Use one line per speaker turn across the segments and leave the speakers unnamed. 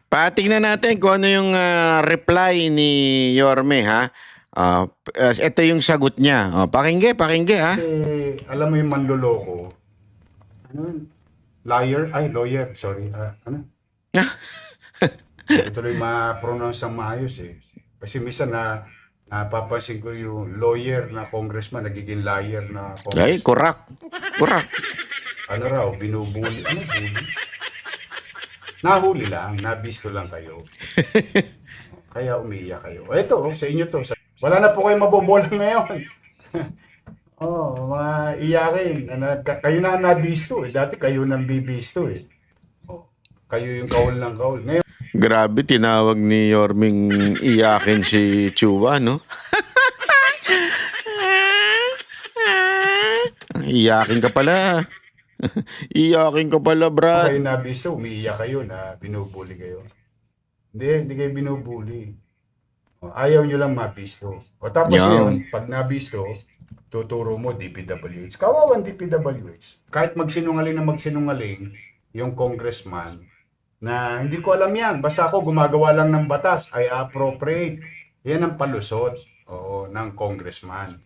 Patingnan natin kung ano yung reply ni Yorme, ha? Ito yung sagot niya. Pakingge, ha?
Kasi alam mo yung manloloko, ano yun? Liar, ay lawyer, sorry. Ano? Hindi tuloy ma-pronounce ang maayos eh. Kasi minsan napapansin ko yung lawyer na congressman, nagiging liar na
Ay,
congressman.
kurak. Kurak.
Ano raw, binubuli. Ano bully? Nahuli lang, nabisto lang kayo. Kaya umiiyak kayo. Ito, sa inyo to. Wala na po kayo mabobolang ngayon. Mga iyakin. Kayo na ang nabisto eh. Dati kayo nang bibisto eh. Kayo yung kahol ng kahol. Ngayon,
Grabe, tinawag ni Yorming iyakin si Chua, no? Iyakin ka pala. Iyakin ka pala, brad.
kayo nabisto, umiiyak kayo na binubuli kayo. Hindi kayo binubuli. Ayaw nyo lang mabisto. Tapos
Yan.
ngayon, pag nabisto, tuturo mo DPWH. Kawawang DPWH. Kahit magsinungaling na magsinungaling, yung congressman, na hindi ko alam yan. Basta ako gumagawa lang ng batas. I appropriate. Yan ang palusot ng congressman.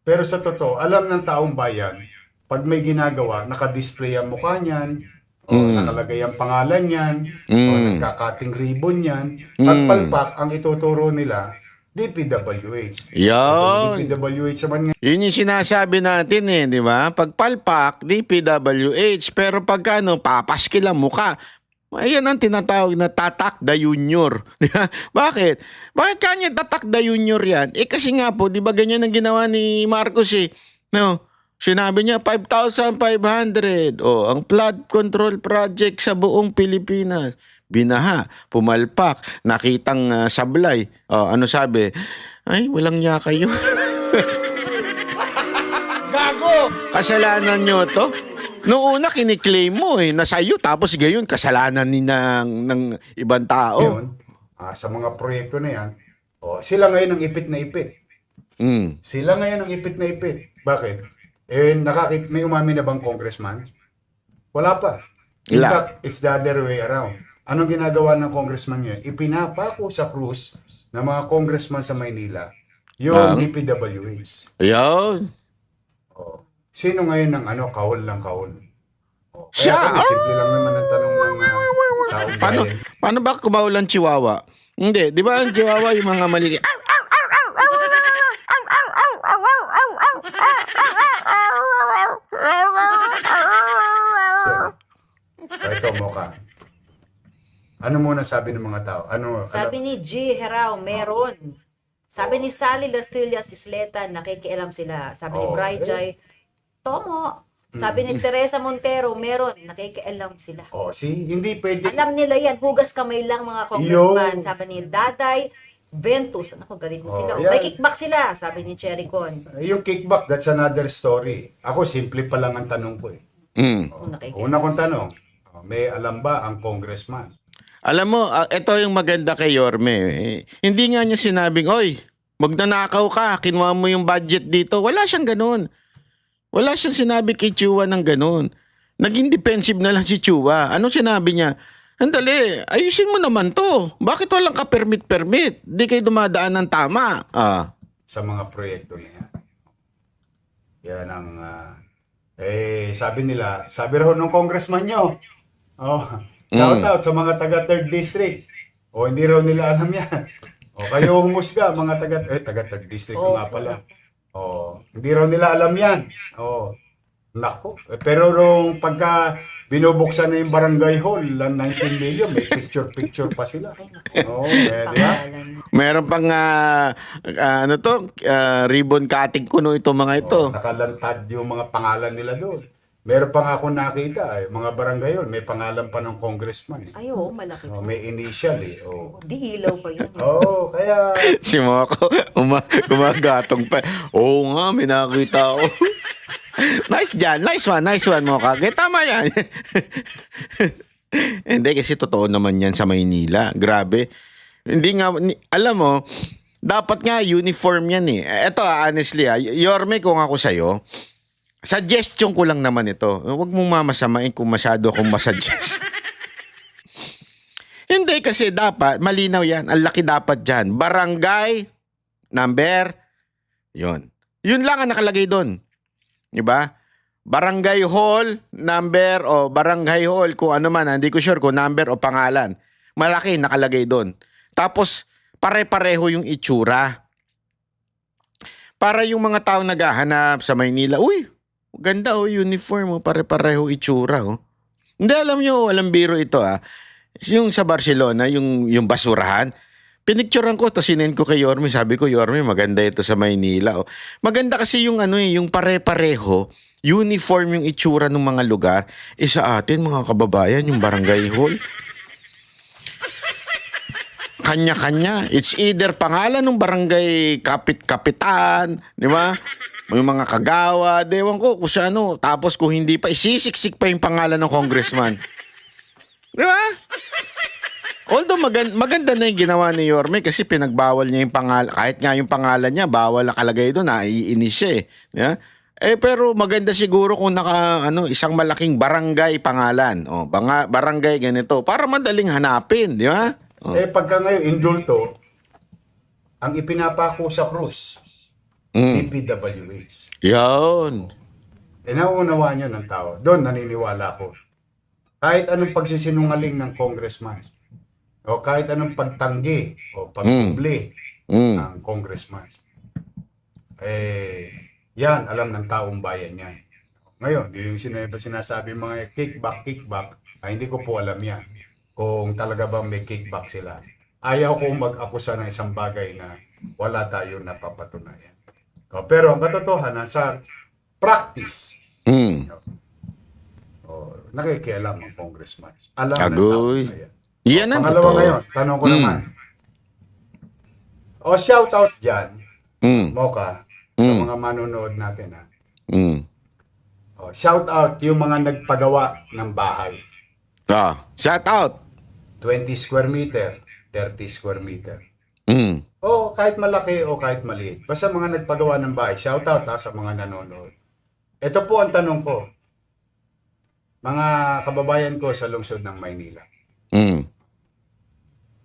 Pero sa totoo, alam ng taong bayan, pag may ginagawa, nakadisplay ang mukha niyan, nakalagay ang pangalan niyan, nagkakating ribbon niyan, pagpalpak, ang ituturo nila, DPWH.
Yan.
DPWH naman nga.
Yun yung sinasabi natin eh, di ba? Pagpalpak, DPWH. Pero pagkano, papaskil ang muka. Ayan ang tinatawag na Tatak the Junior. Bakit? Bakit kanya Tatak the Junior yan? Kasi nga po, di ba ganyan ang ginawa ni Marcos eh? No? Sinabi niya 5,500. Ang flood control project sa buong Pilipinas. Binaha, pumalpak, nakitang sablay. Ano sabi? Ay, walang niya kayo.
Gago!
Kasalanan nyo to? Noong una kiniklaim mo na sa'yo, tapos gayon kasalanan ni ng ibang tao.
Ngayon, sa mga proyekto na yan, sila ngayon ang ipit na ipit. Sila ngayon ang ipit na ipit. Bakit? May umamin na bang congressman? Wala pa. In
Wala.
fact, it's the other way around. Anong ginagawa ng congressman ngayon? Ipinapako sa krus ng mga congressman sa Maynila yung DPWH.
Ayun.
Sino ngayon ang kahol ng kahol?
Siya!
Kaya simple lang naman ang tanong ng taong
Paano,
bayan.
paano ba kumaulan chihuahua? Hindi, di ba ang chihuahua yung mga maliliit?
Ito, Mocha. Ano muna sabi ng mga tao?
Sabi ni G. Herao, meron. Sabi ni Sally Lastillas Isleta, nakikialam sila. Sabi ni Bri Jai, Tomo. Sabi ni Teresa Montero, meron. Nakikialam sila.
Hindi pwede.
Alam nila yan, hugas kamay lang mga congressman.
Yo.
Sabi ni Daday Ventus, ako galit na sila.
yan.
May kickback sila, sabi ni Cherry Con.
Yung kickback, that's another story. Ako, simple pa lang ang tanong ko eh.
Nakikialam.
Una kong tanong, may alam ba ang congressman?
Alam mo, ito yung maganda kay Yorme. Hindi nga niya sinabing, oy, magnanakaw ka, kinuha mo yung budget dito. Wala siyang ganun. Wala siyang sinabi kay Chua ng ganun. Naging defensive na lang si Chua. Ano sinabi niya? Andali, ayusin mo naman to. Bakit walang ka permit? Di kayo dumadaan ng tama.
Sa mga proyekto na yan. Yan ang, sabi raw ng congressman nyo, shout out sa mga taga 3rd District. Hindi raw nila alam yan. Kayo humusga, mga taga 3rd District nga pala. Hindi raw nila alam yan. Nako. Pero nung pagka binubuksan na yung barangay hall, 19 million, may picture pa sila. Di ba?
Meron pang ribbon cutting kuno itong mga ito.
Nakalantad yung mga pangalan nila doon. Meron pa nga ako nakita, mga barangay hall, may pangalan pa ng congressman.
Ay, oo, malaki po.
May initial eh.
Di ilaw pa yun.
Kaya
Si Moko, gumagatong pa. Oo nga, may nakita ako. Nice dyan. Nice one, Moka. Kaya tama yan. Hindi, kasi totoo naman yan sa Maynila. Grabe. Hindi nga, alam mo, dapat nga uniform yan eh. Ito honestly Yorme, kung ako sa'yo, suggestion ko lang naman ito. Huwag mong mamasamain kung masyado akong masuggest. Hindi kasi dapat, malinaw yan. Ang laki dapat dyan. Barangay number, yun. Yun lang ang nakalagay doon. Diba? Barangay hall number o barangay hall kung ano man. Hindi ko sure kung number o pangalan. Malaki nakalagay doon. Tapos, pare-pareho yung itsura. Para yung mga tao naghahanap sa Maynila, uy, ganda uniform pare-pareho itsura Hindi, alam nyo, walang biro ito Yung sa Barcelona, yung basurahan, pinicturean ko, tapos sinend ko kay Yorme. Sabi ko, Yorme, maganda ito sa Maynila. Maganda kasi yung yung pare-pareho, uniform yung itsura ng mga lugar. Sa atin, mga kababayan, yung barangay hall. Kanya-kanya. It's either pangalan ng barangay kapitan, di ba? May mga kagawad, ewan ko kung ano. Tapos kung hindi pa, isisiksik pa yung pangalan ng congressman. Di ba? Although maganda na yung ginawa ni Yorme kasi pinagbawal niya yung pangalan. Kahit nga yung pangalan niya, bawal nakalagay doon, naiinis siya Yeah? Pero maganda siguro kung isang malaking barangay pangalan. Barangay ganito. Para madaling hanapin, di ba?
Pagka ngayon, indulto, ang ipinapako sa krus, DPWH.
Yun.
Nauunawaan nyo ng tao. Doon naniniwala ko. Kahit anong pagsisinungaling ng congressman, o kahit anong pagtanggi, o pagpubli ng congressman, yan, alam ng taong bayan yan. Ngayon, yung sinasabi mga kickback, hindi ko po alam yan. Kung talaga bang may kickback sila. Ayaw kong mag-akusa ng isang bagay na wala tayong napapatunayan. Pero ang katotohanan sa practice, nakikialam ang congressman. Alam ng tao na yan.
Yan ang
Pangalawa
totoo.
ngayon, tanong ko naman. Shout out dyan, Mocha, sa mga manonood natin. Shout out yung mga nagpagawa ng bahay.
Shout out.
20 square meter, 30 square meter.
Mm.
O kahit malaki o kahit maliit. Basta mga nagpagawa ng bahay. Shout out sa mga nanonood. Ito po ang tanong ko. Mga kababayan ko sa lungsod ng Maynila.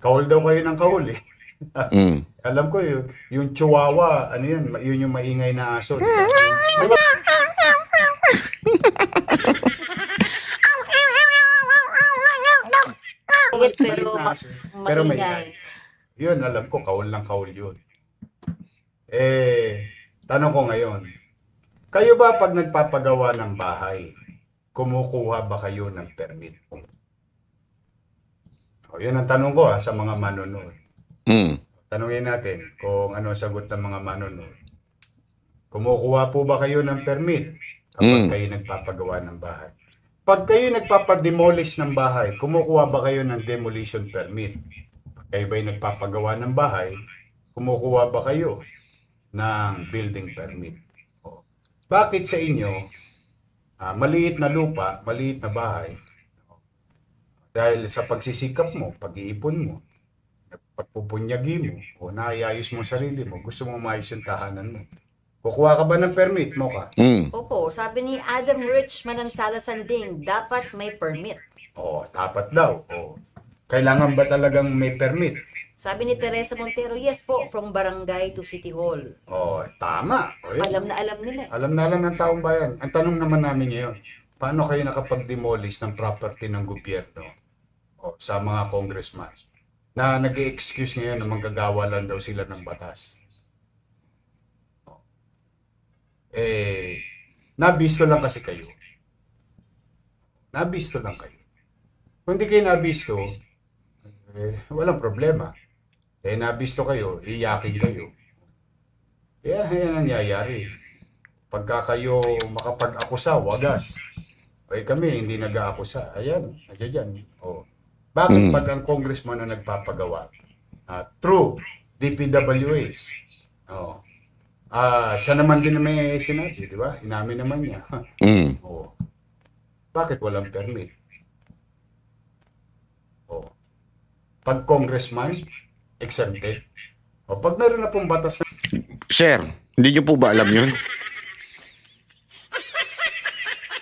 Kahul daw kayo ng kahul eh. Alam ko yung chihuahua, ano yun yung maingay na aso. Diba?
Pero
may
maingay.
Yun, alam ko, kahul lang kahul yun. Tanong ko ngayon, kayo ba pag nagpapagawa ng bahay, kumukuha ba kayo ng permit? Yun ang tanong ko sa mga manonood. Tanungin natin kung ano ang sagot ng mga manonood. Kumukuha po ba kayo ng permit kapag kayo nagpapagawa ng bahay? Pag kayo nagpapademolish ng bahay, kumukuha ba kayo ng demolition permit? Kayo ba'y nagpapagawa ng bahay, kumukuha ba kayo ng building permit? Bakit sa inyo, maliit na lupa, maliit na bahay, dahil sa pagsisikap mo, pag-iipon mo, pagpupunyagi mo, o naayayos mo sarili mo, gusto mo maayos yung tahanan mo, kukuha ka ba ng permit mo ka?
Opo, sabi ni Adam Rich Manansala Sanding, dapat may permit.
Dapat daw. Kailangan ba talagang may permit?
Sabi ni Teresa Montero, yes po, from barangay to city hall.
Tama.
Alam na alam nila.
Alam na alam ng taong bayan. Ang tanong naman namin ngayon, paano kayo nakapag-demolish ng property ng gobyerno sa mga congressman na nag-i-excuse ngayon na manggagawa lang daw sila ng batas? Nabisto lang kasi kayo. Nabisto lang kayo. Kung di kayo nabisto, walang problema. Nabisto kayo, iyakin kayo. Yan ang nangyayari. Pagka kayo makapag-akusa, wagas. Kami hindi nag-aakusa. Ayan, nandiyan. Bakit pag ang congressman na nagpapagawa? True, DPWH. Siya naman din na may sinabi, di ba? Inamin naman niya. Bakit walang permit? Pag congressman, exempted. Pag meron na pong batas na...
Sir, hindi nyo po ba alam yun?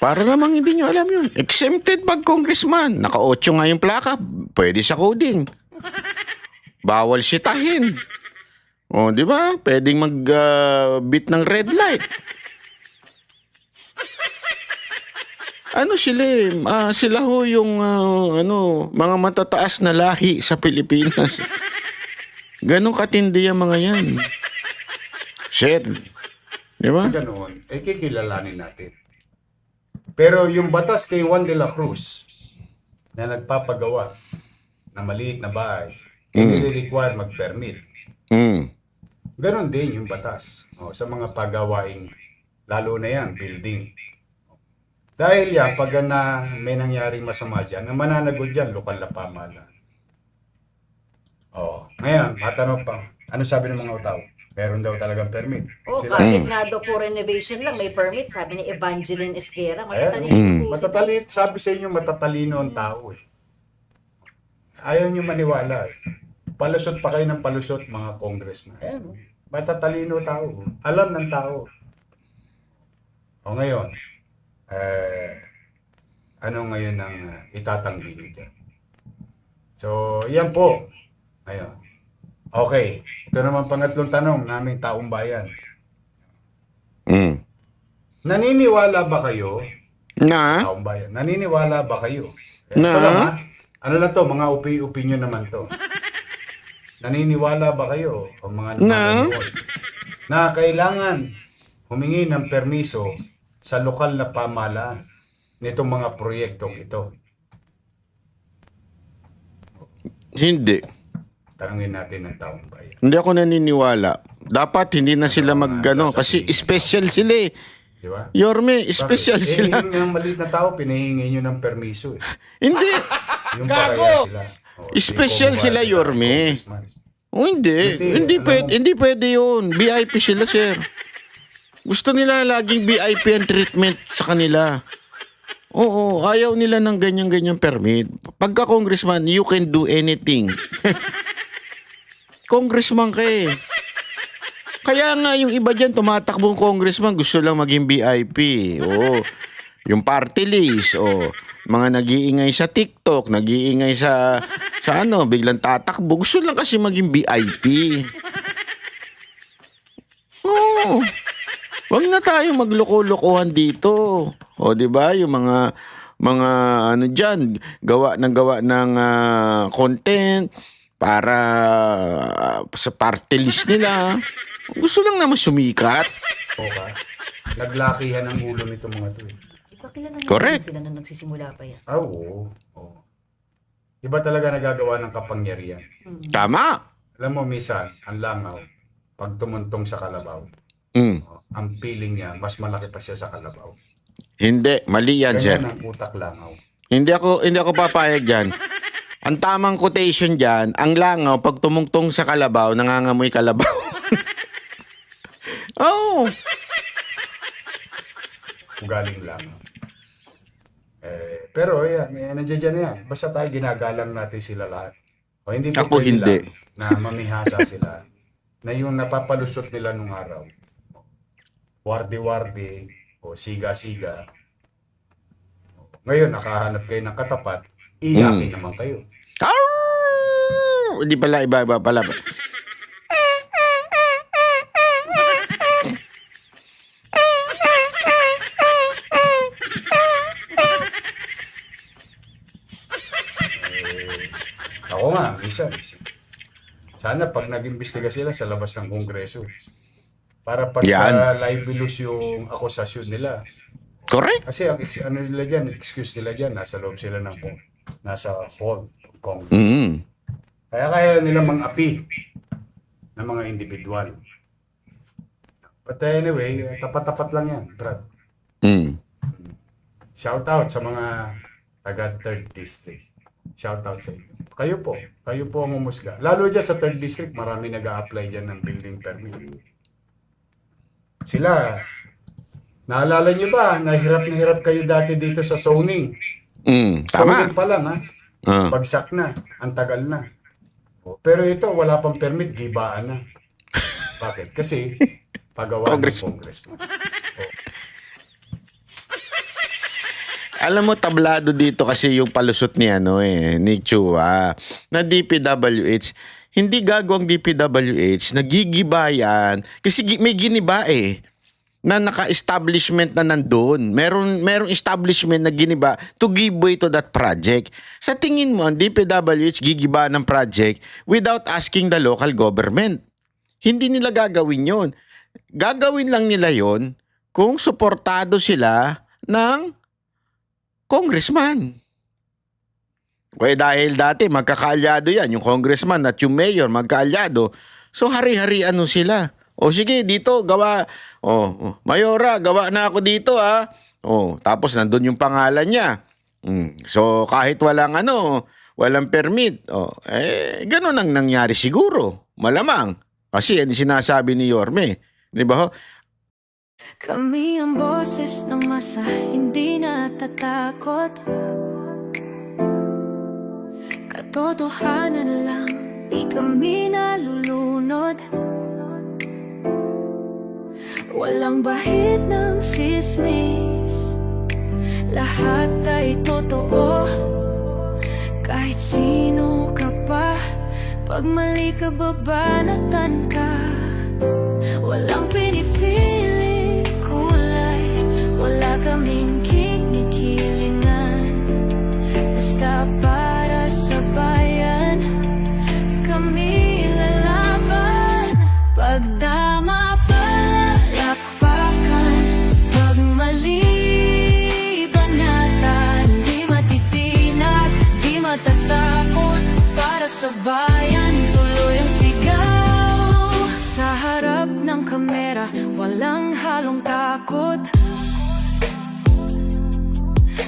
Para namang hindi nyo alam yun. Exempted pag congressman. Naka-8 nga yung plaka. Pwede sa coding. Bawal sitahin. O, di ba? Pwedeng mag-bit ng red light. Ano sila eh? Sila ho yung mga matataas na lahi sa Pilipinas. Ganon katindi ang mga yan. Shit. Di ba?
Ganoon, kikilalanin natin. Pero yung batas kay Juan de la Cruz na nagpapagawa na maliit na bahay, hindi require mag-permit. Ganon din yung batas sa mga pagawaing, lalo na yan, building. Dahil yan, pag may nangyaring masama dyan, ang mananagot dyan, lokal na pamahalaan. Ngayon, matanong pa, ano sabi ng mga tao? Meron daw talagang permit.
Kahit nga daw po renovation lang, may permit. Sabi ni Evangeline Esguera,
Matatalino, sabi sa inyo, matatalino ang tao eh. Ayaw nyo maniwala eh. Palusot pa kayo ng palusot, mga congressman. Matatalino tao. Alam ng tao. Ngayon, ano ngayon ang itatanggi nyo dyan? So, yan po. Ngayon. Okay. Ito naman pangatlong tanong naming taong bayan. Naniniwala ba kayo? Taong bayan. Naniniwala ba kayo? Ito lang ha. Ano lang to? Mga opinion naman to. Naniniwala ba kayo? O mga nanonood na kailangan humingi ng permiso sa lokal na pamahalaan nitong mga proyektong ito?
Hindi.
Tanungin natin ng taong bayan.
Hindi ako naniniwala. Dapat hindi na sila mag-ano kasi special sila eh.
Di ba?
Yorme, special sila.
Yung maliit na tao, pinihingi nyo ng permiso eh.
Hindi.
Yung paraya sila.
Special sila, Yorme. Hindi pwede yun. VIP sila, sir. Gusto nila laging VIP ang treatment sa kanila. Oo, ayaw nila ng ganyan-ganyan permit. Pagka congressman, you can do anything. Congressman ka eh. Kaya nga yung iba dyan, tumatakbong congressman, gusto lang maging VIP. Oo. Yung party list, mga nag-iingay sa TikTok, nag-iingay sa biglang tatakbo. Gusto lang kasi maging VIP. Oo. Wag na tayo magloko-lokohan dito. Di ba? Yung mga ano diyan, gawa ng content para sa party list nila. Gusto lang naman sumikat.
Okay. Naglakihan ang ulo nito mga to.
Iba kilala
Correct.
sila nung nagsisimula pa yan.
Oo. Iba talaga nagagawa ng kapangyarihan.
Tama.
Alam mo, minsan, ang langaw, pag tumuntong sa kalabaw, ang feeling niya, mas malaki pa siya sa kalabaw.
Hindi, mali yan, sir.
Ganyan ang utak langaw.
Hindi ako papayag diyan. Ang tamang quotation diyan, ang langaw pag tumungtong sa kalabaw, nangangamoy kalabaw. Oh.
Ugaling langaw. Pero yan, nandiyan dyan yan. Basta tayo ginagalang natin sila lahat. Hindi po
Ako
pwede
hindi.
lang na mamihasa sila na yung napapalusot nila nung araw. Wardi-wardi o siga-siga. Ngayon, nakahanap kayo ng katapat, iyakin naman kayo.
Hindi pala, iba pala.
Ako nga, minsan. Sana pag nag-imbestiga sila sa labas ng Kongreso. Para pag libelous yung akusasyon nila.
Correct.
Kasi ang ano nila dyan, excuse nila dyan, nasa loob sila ng nasa hall of Congress. Kaya nila mang-api ng mga individual. But anyway, tapat-tapat lang yan, Brad. Shout out sa mga taga 3rd District. Shout out sa inyo. Kayo po ang umusga. Lalo dyan sa 3rd District, marami nag-a-apply dyan ng building permit. Sila, naalala nyo ba, nahirap na hirap kayo dati dito sa zoning.
Tama.
Zoning pa lang ha. Bagsak na, ang tagal na. Pero ito, wala pang permit, gibaan na. Bakit? Kasi, pagawa ng congressman.
Alam mo, tablado dito kasi yung palusot ni ni Chua, na DPWH. Hindi gago ang DPWH, nagigiba yan. Kasi may giniba na naka-establishment na nandun. Merong establishment na giniba to give way to that project. Sa tingin mo, ang DPWH gigiba ng project without asking the local government. Hindi nila gagawin yon. Gagawin lang nila yon kung suportado sila ng congressman. Kaya dahil dati magkakaalyado yan, yung congressman at yung mayor magkaalyado, so hari-harian sila. O sige, dito gawa. Mayora, gawa na ako dito tapos nandun yung pangalan niya. So kahit walang walang permit, ganun ang nangyari siguro. Malamang. Kasi yan sinasabi ni Yorme. Di ba?
Kami ang boses ng masa, hindi natatakot. Katotohanan lang, di kami nalulunod. Walang bahid ng sismis, lahat ay totoo. Kahit sino ka pa, pag mali ka babanatan ka. Walang pinipili kulay, wala kaming kinikilingan. Basta para sa bayan, kami lalaban. Pag tama palakpakan, pag mali banatan. Di matitinag, di matatakot, para sa bayan tuloy ang sigaw. Sa harap ng kamera, walang halong takot.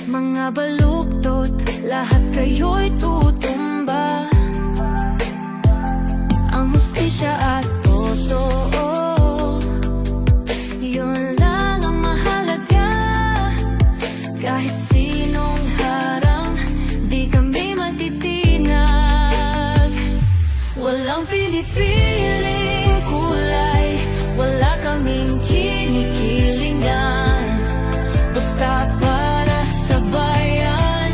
Mga baluktot, lahat kayo'y tutumba. Ang hustisya at totoo, yun lang ang mahalaga. Kahit sinong harang, di kami matitinag. Walang pinipiling kulay, wala kaming kinikilingan. Basta para sa bayan,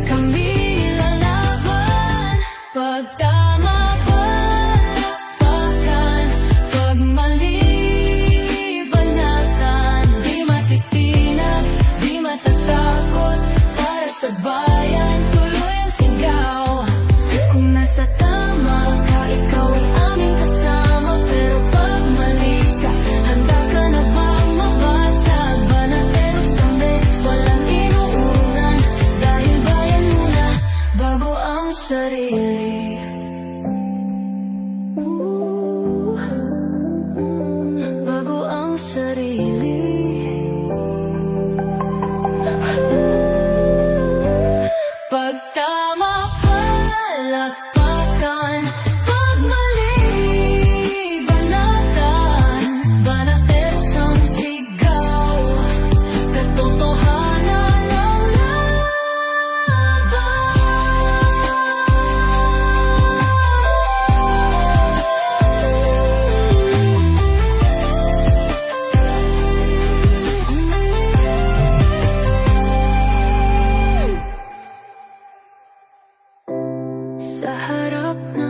kami lalaban. Pag tama palakpakan, pag mali banatan. Di matitinag, di matatakot, para sa bayan tuloy ang sigaw. Kung nasa tama ka, ikaw ay aming kasama. Pero pag mali ka, handa ka na bang mabasag? Banateros kami, walang inuunan. Dahil bayan muna, bago ang sarili. Bago ang sarili. Pag tama palakpakan, pag mali banatan. Banateros ang sigaw, katotohanan ang laban. Sa harap ng